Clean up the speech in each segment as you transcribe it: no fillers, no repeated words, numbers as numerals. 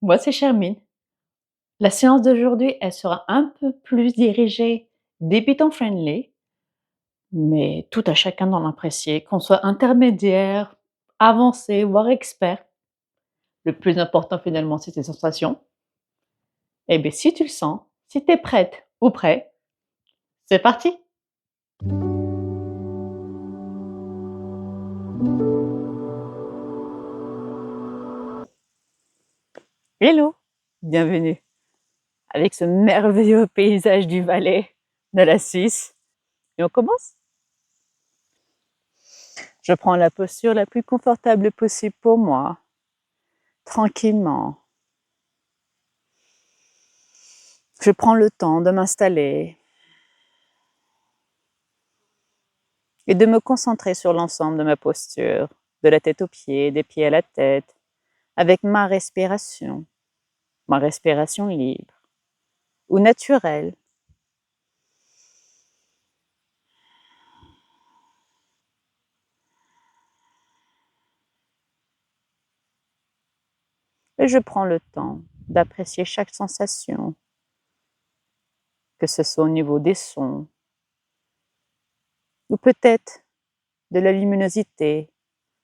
Moi, c'est Charmine. La séance d'aujourd'hui, elle sera un peu plus dirigée débutant friendly, mais tout à chacun d'en apprécier, qu'on soit intermédiaire, avancé, voire expert. Le plus important finalement, c'est tes sensations. Eh bien, si tu le sens, si tu es prête ou prêt, c'est parti! Hello! Bienvenue avec ce merveilleux paysage du Valais de la Suisse. Et on commence? Je prends la posture la plus confortable possible pour moi, tranquillement. Je prends le temps de m'installer et de me concentrer sur l'ensemble de ma posture, de la tête aux pieds, des pieds à la tête, avec ma respiration libre ou naturelle. Et je prends le temps d'apprécier chaque sensation, que ce soit au niveau des sons, ou peut-être de la luminosité,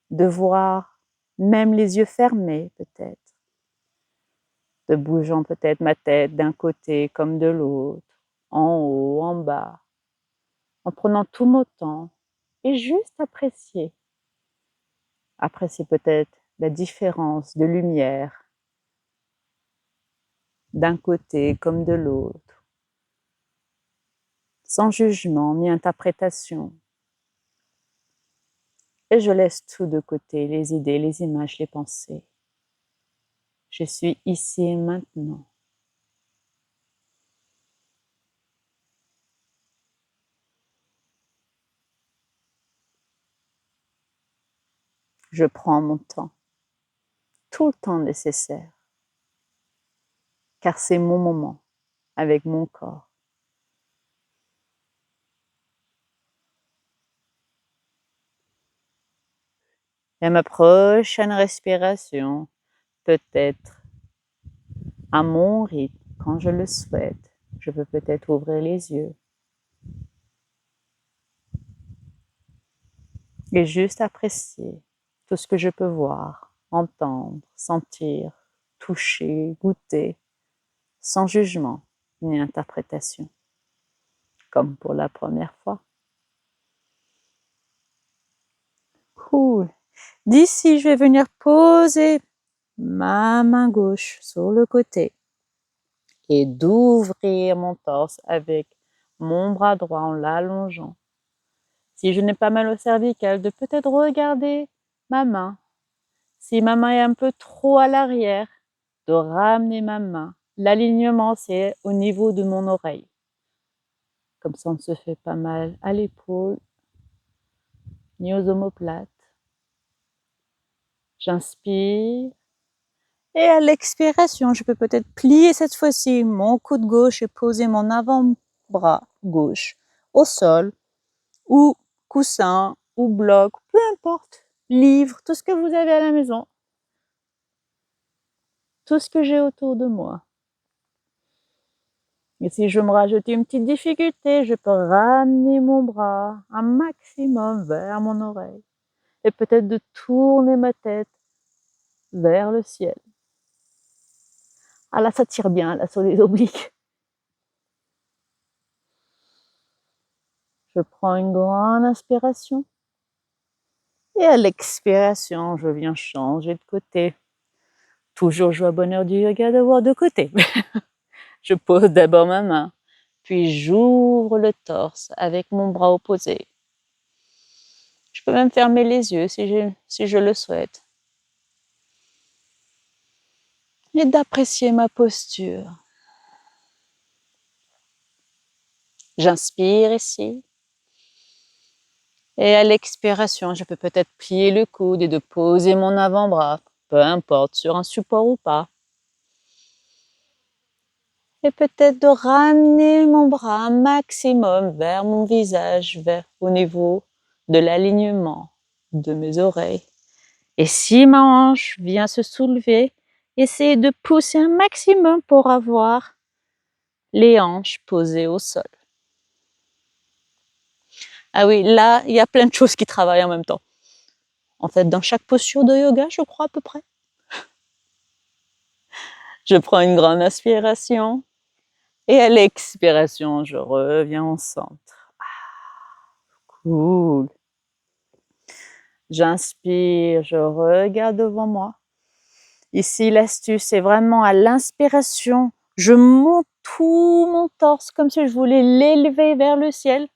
de voir même les yeux fermés peut-être, de bougeant peut-être ma tête d'un côté comme de l'autre, en haut, en bas, en prenant tout mon temps et juste apprécier. Apprécier peut-être la différence de lumière d'un côté comme de l'autre, sans jugement ni interprétation. Et je laisse tout de côté, les idées, les images, les pensées. Je suis ici et maintenant. Je prends mon temps, tout le temps nécessaire, car c'est mon moment avec mon corps. Et ma prochaine respiration, peut-être à mon rythme, quand je le souhaite, je peux peut-être ouvrir les yeux et juste apprécier tout ce que je peux voir, entendre, sentir, toucher, goûter, sans jugement ni interprétation, comme pour la première fois. Cool. D'ici, je vais venir poser ma main gauche sur le côté et d'ouvrir mon torse avec mon bras droit en l'allongeant. Si je n'ai pas mal au cervical, de peut-être regarder ma main. Si ma main est un peu trop à l'arrière, de ramener ma main. L'alignement, c'est au niveau de mon oreille. Comme ça, on ne se fait pas mal à l'épaule, ni aux omoplates. J'inspire. Et à l'expiration, je peux peut-être plier cette fois-ci mon coude gauche et poser mon avant-bras gauche au sol, ou coussin, ou bloc, peu importe, livre, tout ce que vous avez à la maison, tout ce que j'ai autour de moi. Et si je me rajoute une petite difficulté, je peux ramener mon bras un maximum vers mon oreille et peut-être de tourner ma tête vers le ciel. Ah là, ça tire bien, là, sur les obliques. Je prends une grande inspiration. Et à l'expiration, je viens changer de côté. Toujours joie, bonheur du yoga de voir de côté. Je pose d'abord ma main, puis j'ouvre le torse avec mon bras opposé. Je peux même fermer les yeux si je le souhaite. Et d'apprécier ma posture. J'inspire ici. Et à l'expiration, je peux peut-être plier le coude et de poser mon avant-bras, peu importe, sur un support ou pas. Et peut-être de ramener mon bras un maximum vers mon visage, au niveau de l'alignement de mes oreilles. Et si ma hanche vient se soulever, Essayez de pousser un maximum pour avoir les hanches posées au sol. Ah oui, là, il y a plein de choses qui travaillent en même temps. En fait, dans chaque posture de yoga, je crois à peu près. Je prends une grande inspiration et à l'expiration, je reviens au centre. Cool. J'inspire, je regarde devant moi. Ici, l'astuce, c'est vraiment à l'inspiration, je monte tout mon torse comme si je voulais l'élever vers le ciel.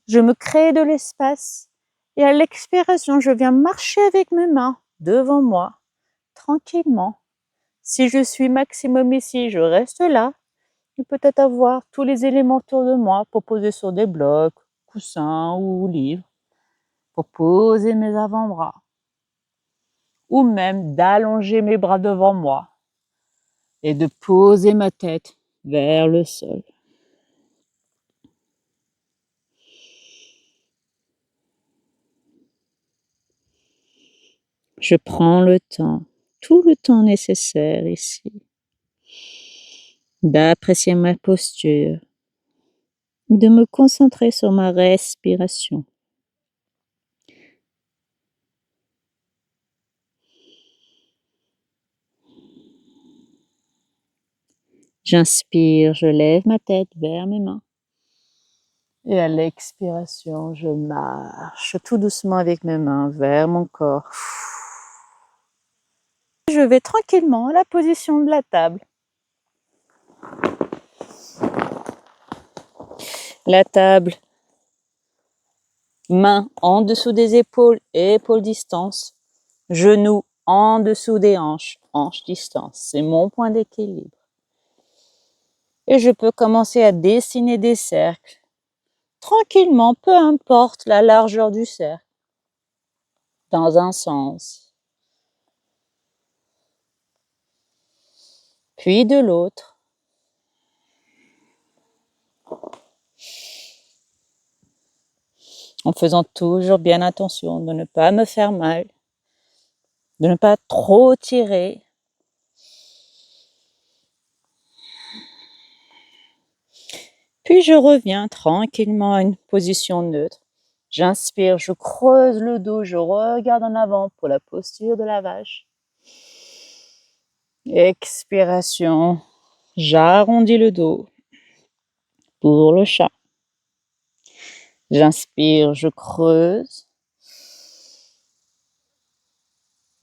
Je me crée de l'espace et à l'expiration, je viens marcher avec mes mains devant moi, tranquillement. Si je suis maximum ici, je reste là. Et peut-être avoir tous les éléments autour de moi pour poser sur des blocs, coussins ou livres, pour poser mes avant-bras. Ou même d'allonger mes bras devant moi et de poser ma tête vers le sol. Je prends le temps, tout le temps nécessaire ici, d'apprécier ma posture, de me concentrer sur ma respiration. J'inspire, je lève ma tête vers mes mains. Et à l'expiration, je marche tout doucement avec mes mains vers mon corps. Je vais tranquillement à la position de la table. La table, mains en dessous des épaules, épaules distance, genoux en dessous des hanches, hanches distance. C'est mon point d'équilibre. Et je peux commencer à dessiner des cercles. Tranquillement, peu importe la largeur du cercle, dans un sens, puis de l'autre. En faisant toujours bien attention de ne pas me faire mal, de ne pas trop tirer. Puis je reviens tranquillement à une position neutre. J'inspire, je creuse le dos, je regarde en avant pour la posture de la vache. Expiration, j'arrondis le dos pour le chat. J'inspire, je creuse.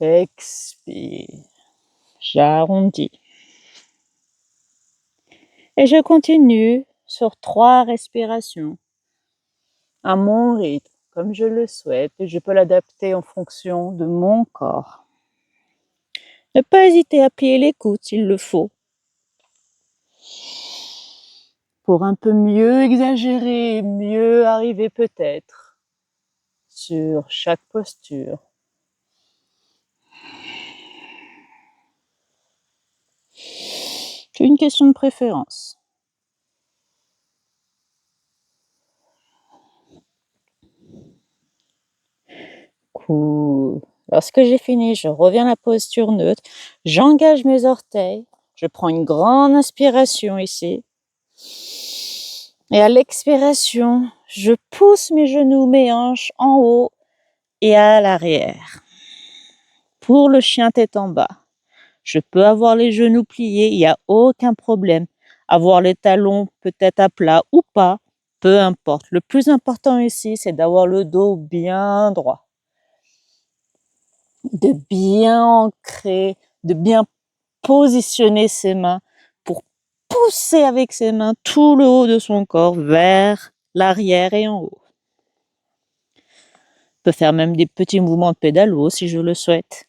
Expire, j'arrondis. Et je continue sur 3 respirations à mon rythme, comme je le souhaite, et je peux l'adapter en fonction de mon corps. Ne pas hésiter à plier les coudes s'il le faut, pour un peu mieux exagérer, mieux arriver peut-être sur chaque posture. C'est une question de préférence. Cool. Lorsque j'ai fini, je reviens à la posture neutre, j'engage mes orteils, je prends une grande inspiration ici. Et à l'expiration, je pousse mes genoux, mes hanches en haut et à l'arrière. Pour le chien tête en bas, je peux avoir les genoux pliés, il n'y a aucun problème. Avoir les talons peut-être à plat ou pas, peu importe. Le plus important ici, c'est d'avoir le dos bien droit, de bien ancrer, de bien positionner ses mains pour pousser avec ses mains tout le haut de son corps vers l'arrière et en haut. Je peux faire même des petits mouvements de pédalo si je le souhaite.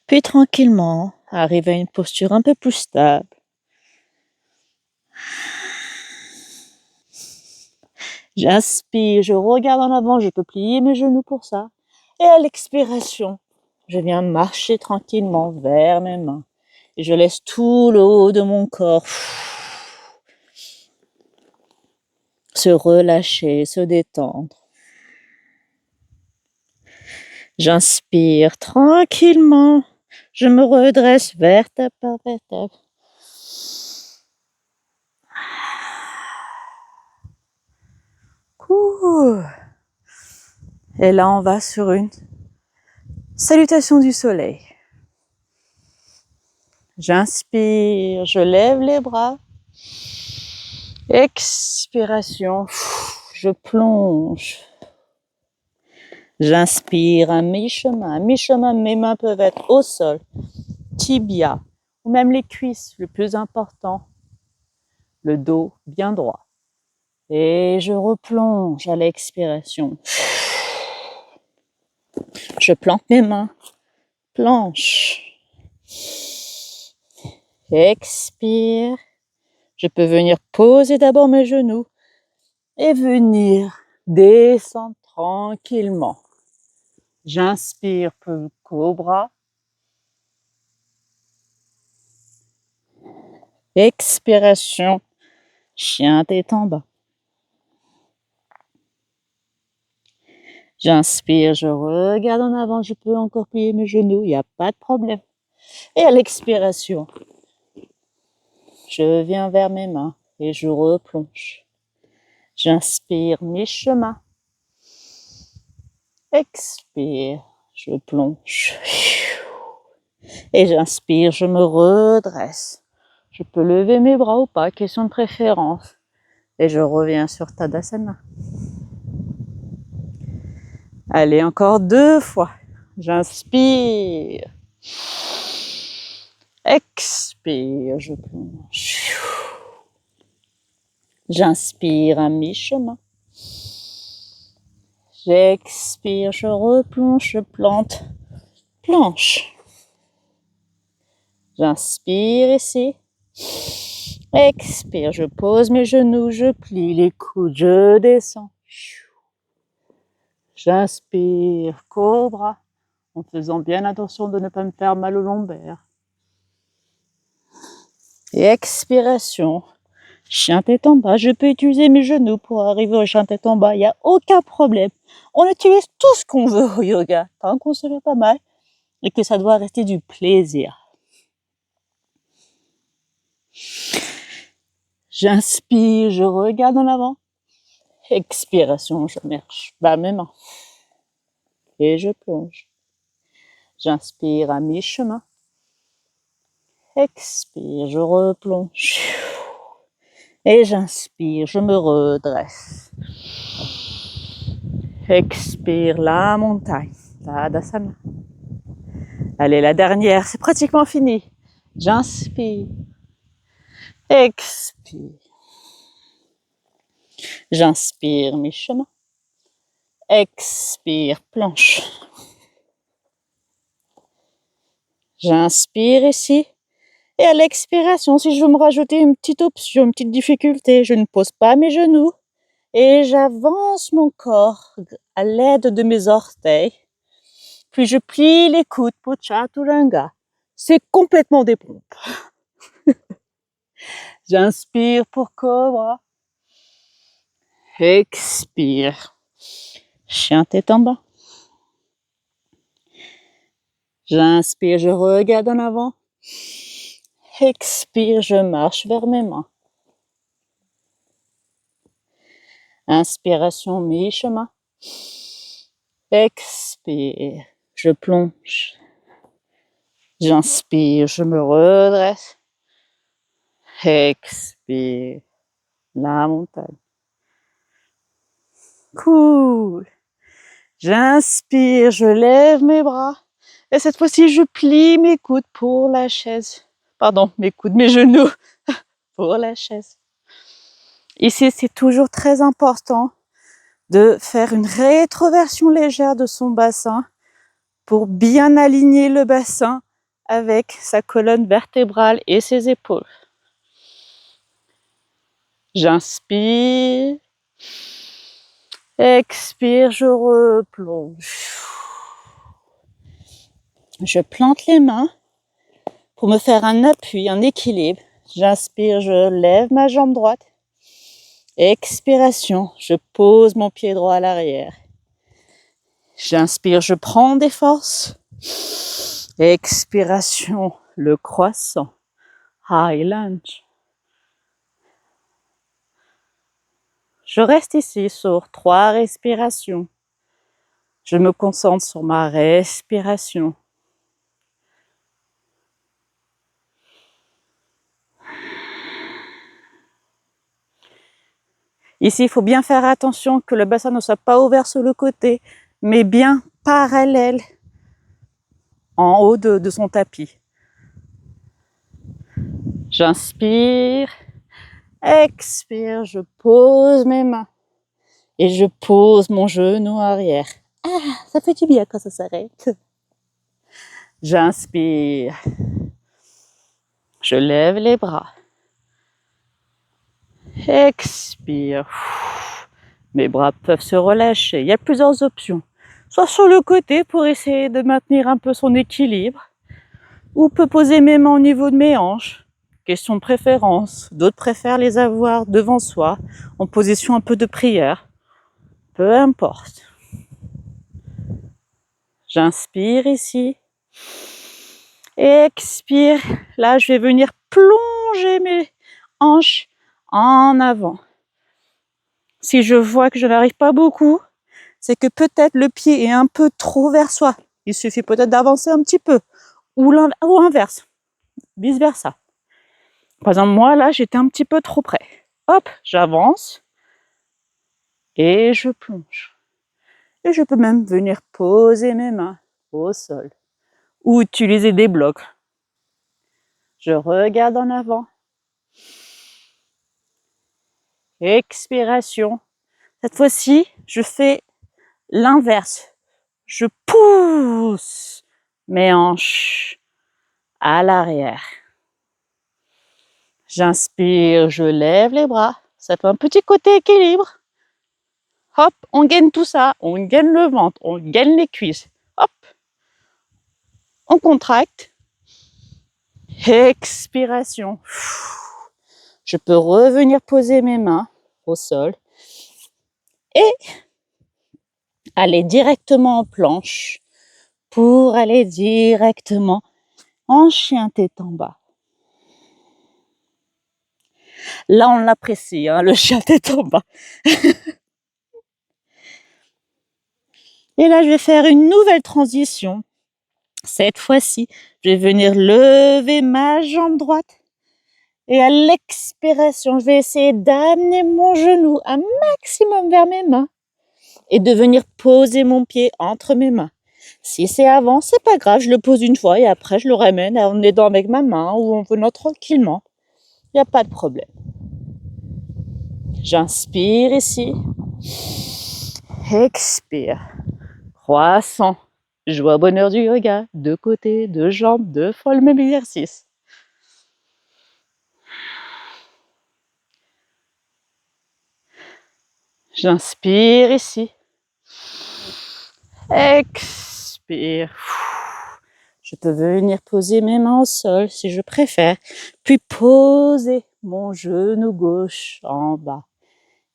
Puis tranquillement, arriver à une posture un peu plus stable. J'inspire, je regarde en avant, je peux plier mes genoux pour ça. Et à l'expiration, je viens marcher tranquillement vers mes mains. Et je laisse tout le haut de mon corps se relâcher, se détendre. J'inspire tranquillement. Je me redresse vertèbre par vertèbre. Cool. Et là, on va sur une salutation du soleil. J'inspire, je lève les bras. Expiration, je plonge. J'inspire à mi-chemin. À mi-chemin, mes mains peuvent être au sol, tibia, ou même les cuisses, le plus important. Le dos bien droit. Et je replonge à l'expiration. Je plante mes mains. Planche. Expire. Je peux venir poser d'abord mes genoux et venir descendre tranquillement. J'inspire pour cobra. Expiration, chien tête en bas. J'inspire, je regarde en avant, je peux encore plier mes genoux, il n'y a pas de problème. Et à l'expiration, je viens vers mes mains et je replonge. J'inspire, mi-chemin. Expire, je plonge. Et j'inspire, je me redresse. Je peux lever mes bras ou pas, question de préférence. Et je reviens sur Tadasana. Allez, encore 2 fois. J'inspire. Expire, je plonge. J'inspire à mi-chemin. J'expire, je replonge, je plante. Planche. J'inspire ici. Expire, je pose mes genoux, je plie les coudes, je descends. J'inspire, cobra, en faisant bien attention de ne pas me faire mal au lombaire. Et expiration, chien tête en bas. Je peux utiliser mes genoux pour arriver au chien tête en bas, il n'y a aucun problème. On utilise tout ce qu'on veut au yoga, tant qu'on se fait pas mal et que ça doit rester du plaisir. J'inspire, je regarde en avant. Expiration, je marche vers mes mains. Et je plonge. J'inspire à mi-chemin. Expire, je replonge. Et j'inspire, je me redresse. Expire, la montagne. Tadasana. Allez, la dernière, c'est pratiquement fini. J'inspire. Expire. J'inspire, mi-chemin. Expire, planche. J'inspire ici. Et à l'expiration, si je veux me rajouter une petite option, une petite difficulté, je ne pose pas mes genoux et j'avance mon corps à l'aide de mes orteils. Puis je plie les coudes pour Chaturanga. C'est complètement des pompes. J'inspire pour cobra. Expire. Chien tête en bas. J'inspire, je regarde en avant. Expire, je marche vers mes mains. Inspiration, mi-chemin. Expire, je plonge. J'inspire, je me redresse. Expire, la montagne. Cool. J'inspire, je lève mes bras. Et cette fois-ci, je plie mes coudes pour la chaise. Pardon, mes coudes, mes genoux pour la chaise. Ici, c'est toujours très important de faire une rétroversion légère de son bassin pour bien aligner le bassin avec sa colonne vertébrale et ses épaules. J'inspire. Expire, je replonge. Je plante les mains pour me faire un appui, un équilibre. J'inspire, je lève ma jambe droite. Expiration, je pose mon pied droit à l'arrière. J'inspire, je prends des forces. Expiration, le croissant. High lunge. Je reste ici sur 3 respirations. Je me concentre sur ma respiration. Ici, il faut bien faire attention que le bassin ne soit pas ouvert sur le côté, mais bien parallèle en haut de son tapis. J'inspire, expire, je pose mes mains et je pose mon genou arrière. Ah, ça fait du bien quand ça s'arrête. J'inspire, je lève les bras. Expire. Mes bras peuvent se relâcher. Il y a plusieurs options. Soit sur le côté pour essayer de maintenir un peu son équilibre, ou peut poser mes mains au niveau de mes hanches. Question de préférence. D'autres préfèrent les avoir devant soi, en position un peu de prière. Peu importe. J'inspire ici. Expire. Là, je vais venir plonger mes hanches en avant. Si je vois que je n'arrive pas beaucoup, c'est que peut-être le pied est un peu trop vers soi. Il suffit peut-être d'avancer un petit peu. Ou l'inverse. Vice versa. Par exemple, moi, là, j'étais un petit peu trop près. Hop, j'avance. Et je plonge. Et je peux même venir poser mes mains au sol. Ou utiliser des blocs. Je regarde en avant. Expiration. Cette fois-ci, je fais l'inverse. Je pousse mes hanches à l'arrière. J'inspire, je lève les bras. Ça fait un petit côté équilibre. Hop, on gaine tout ça. On gaine le ventre, on gaine les cuisses. Hop, on contracte. Expiration. Je peux revenir poser mes mains au sol et aller directement en planche pour aller directement en chien tête en bas. Là, on l'apprécie, hein, le chien tête en bas. Et là, je vais faire une nouvelle transition. Cette fois-ci, je vais venir lever ma jambe droite. Et à l'expiration, je vais essayer d'amener mon genou un maximum vers mes mains et de venir poser mon pied entre mes mains. Si c'est avant, c'est pas grave, je le pose une fois et après je le ramène en aidant avec ma main ou en venant tranquillement. Il n'y a pas de problème. J'inspire ici. Expire. Croissant. Joie, bonheur du yoga. 2 côtés, 2 jambes, 2 fois le même exercice. J'inspire ici. Expire. Je peux venir poser mes mains au sol si je préfère, puis poser mon genou gauche en bas.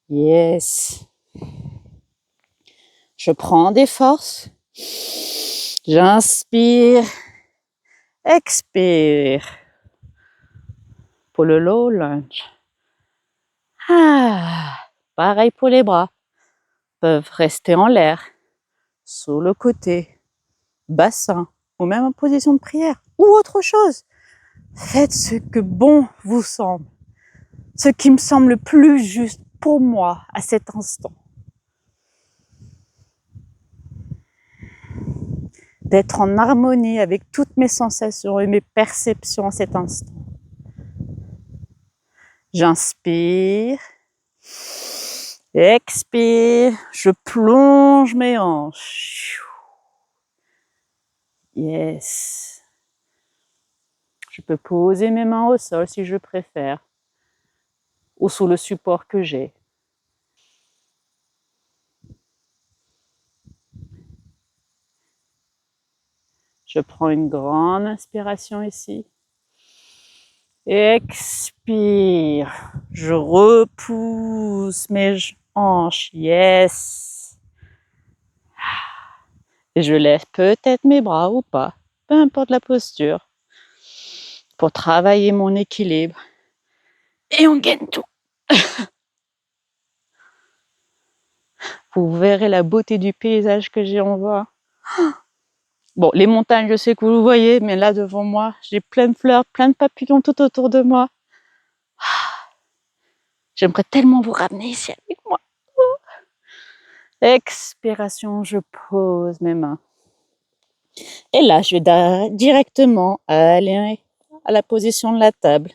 Yes. Je prends des forces. J'inspire. Expire. Pour le low lunge. Ah. Pareil pour les bras. Peuvent rester en l'air, sur le côté, bassin, ou même en position de prière, ou autre chose. Faites ce que bon vous semble, ce qui me semble le plus juste pour moi à cet instant. D'être en harmonie avec toutes mes sensations et mes perceptions à cet instant. J'inspire, expire, je plonge mes hanches. Yes. Je peux poser mes mains au sol si je préfère, ou sous le support que j'ai. Je prends une grande inspiration ici. Expire. Je repousse mes hanches. Yes. Et je lève peut-être mes bras ou pas, peu importe la posture, pour travailler mon équilibre. Et on gagne tout. Vous verrez la beauté du paysage que j'ai en voie. Bon, les montagnes, je sais que vous le voyez, mais là devant moi, j'ai plein de fleurs, plein de papillons tout autour de moi. J'aimerais tellement vous ramener ici avec moi. Expiration, je pose mes mains. Et là, je vais directement aller à la position de la table.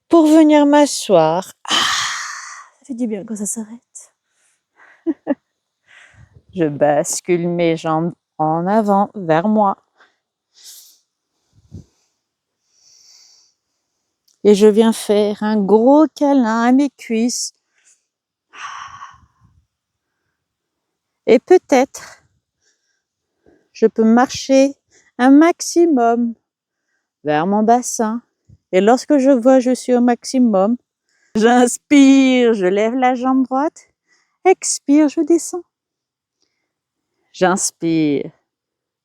Pour venir m'asseoir. Ça fait du bien quand ça s'arrête. Je bascule mes jambes en avant, vers moi. Et je viens faire un gros câlin à mes cuisses. Et peut-être, je peux marcher un maximum vers mon bassin. Et lorsque je vois que je suis au maximum, j'inspire, je lève la jambe droite. Expire, je descends. J'inspire,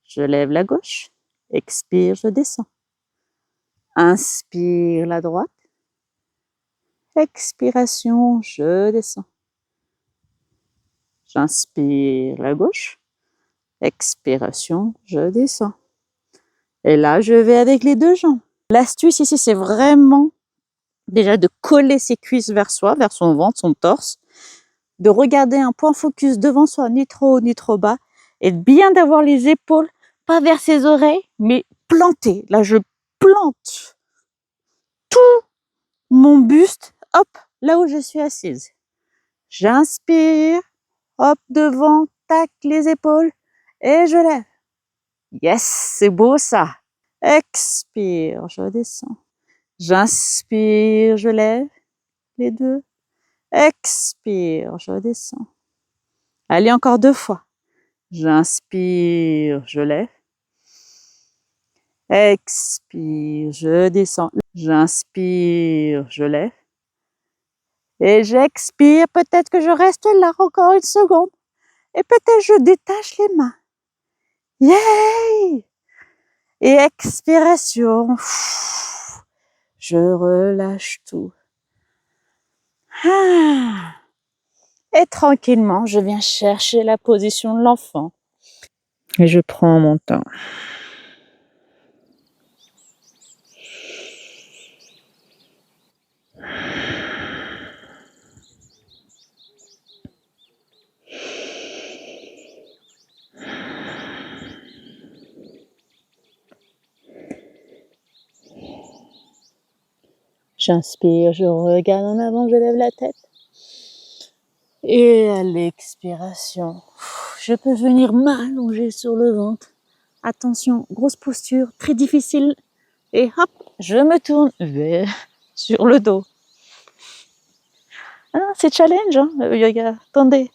je lève la gauche. Expire, je descends. Inspire la droite. Expiration, je descends. J'inspire la gauche. Expiration, je descends. Et là, je vais avec les deux jambes. L'astuce ici, c'est vraiment déjà de coller ses cuisses vers soi, vers son ventre, son torse, de regarder un point focus devant soi, ni trop haut, ni trop bas, et bien d'avoir les épaules, pas vers ses oreilles, mais plantées. Là, je plante tout mon buste, hop, là où je suis assise. J'inspire, hop, devant, tac, les épaules, et je lève. Yes, c'est beau ça. Expire, je descends. J'inspire, je lève les deux. Expire, je descends. Allez, encore 2 fois. J'inspire, je lève. Expire, je descends. J'inspire, je lève. Et j'expire, peut-être que je reste là encore une seconde. Et peut-être je détache les mains. Yay! Et expiration. Je relâche tout. Et tranquillement, je viens chercher la position de l'enfant. Et je prends mon temps. J'inspire, je regarde en avant, je lève la tête. Et à l'expiration, je peux venir m'allonger sur le ventre. Attention, grosse posture, très difficile. Et hop, je me tourne sur le dos. Ah, c'est challenge, hein, le yoga. Attendez.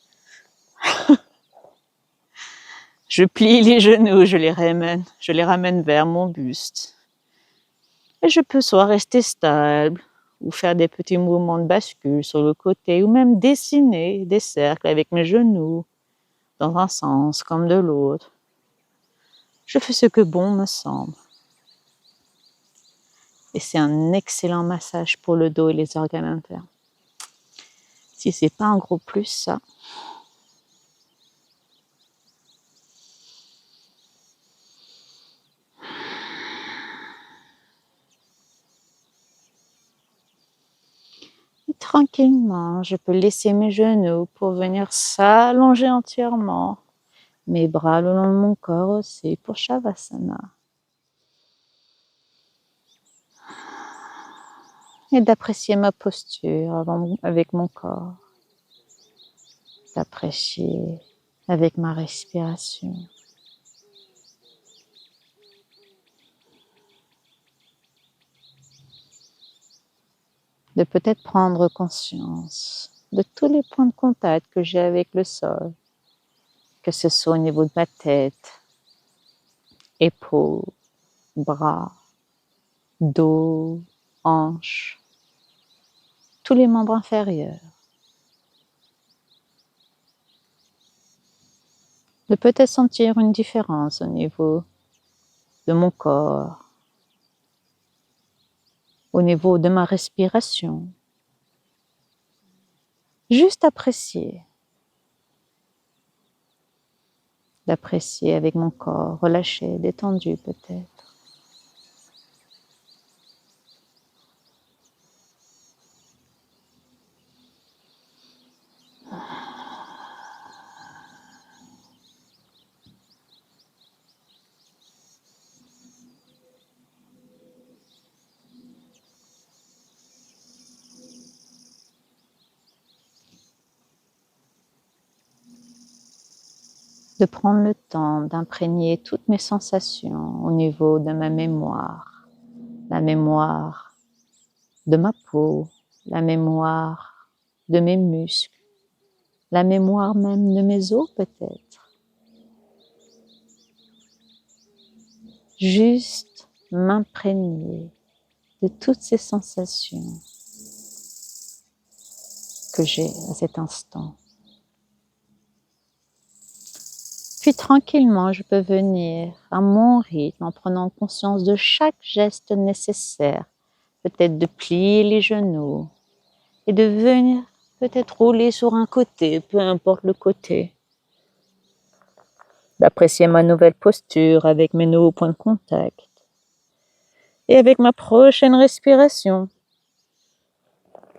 Je plie les genoux, je les ramène vers mon buste. Et je peux soit rester stable, ou faire des petits mouvements de bascule sur le côté, ou même dessiner des cercles avec mes genoux, dans un sens comme de l'autre. Je fais ce que bon me semble. Et c'est un excellent massage pour le dos et les organes internes. Si c'est pas un gros plus, ça. Et tranquillement, je peux laisser mes genoux pour venir s'allonger entièrement. Mes bras le long de mon corps aussi pour Shavasana. Et d'apprécier ma posture avec mon corps. D'apprécier avec ma respiration. De peut-être prendre conscience de tous les points de contact que j'ai avec le sol, que ce soit au niveau de ma tête, épaules, bras, dos, hanches, tous les membres inférieurs. de peut-être sentir une différence au niveau de mon corps, au niveau de ma respiration. Juste apprécier. D'apprécier avec mon corps relâché, détendu peut-être. De prendre le temps d'imprégner toutes mes sensations au niveau de ma mémoire, la mémoire de ma peau, la mémoire de mes muscles, la mémoire même de mes os peut-être. Juste m'imprégner de toutes ces sensations que j'ai à cet instant. Puis tranquillement, je peux venir à mon rythme en prenant conscience de chaque geste nécessaire, peut-être de plier les genoux et de venir peut-être rouler sur un côté, peu importe le côté. D'apprécier ma nouvelle posture avec mes nouveaux points de contact et avec ma prochaine respiration.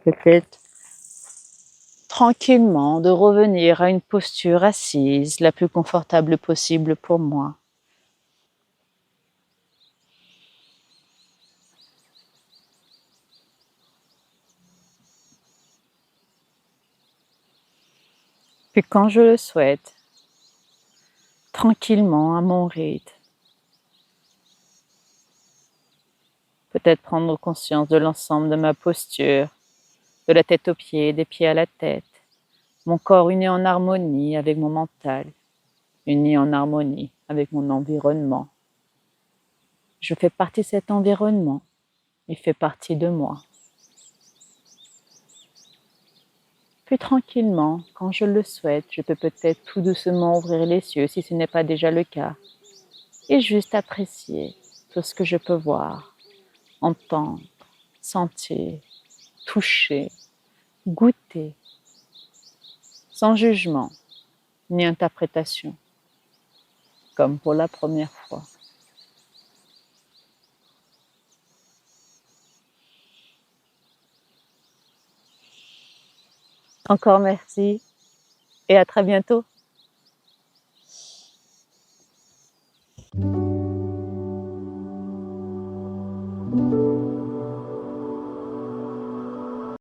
Peut-être tranquillement de revenir à une posture assise la plus confortable possible pour moi. Puis quand je le souhaite, tranquillement à mon rythme, peut-être prendre conscience de l'ensemble de ma posture, de la tête aux pieds, des pieds à la tête, mon corps uni en harmonie avec mon mental, uni en harmonie avec mon environnement. Je fais partie de cet environnement, il fait partie de moi. Puis tranquillement, quand je le souhaite, je peux peut-être tout doucement ouvrir les yeux si ce n'est pas déjà le cas, et juste apprécier tout ce que je peux voir, entendre, sentir, toucher, goûter, sans jugement ni interprétation, comme pour la première fois. Encore merci et à très bientôt.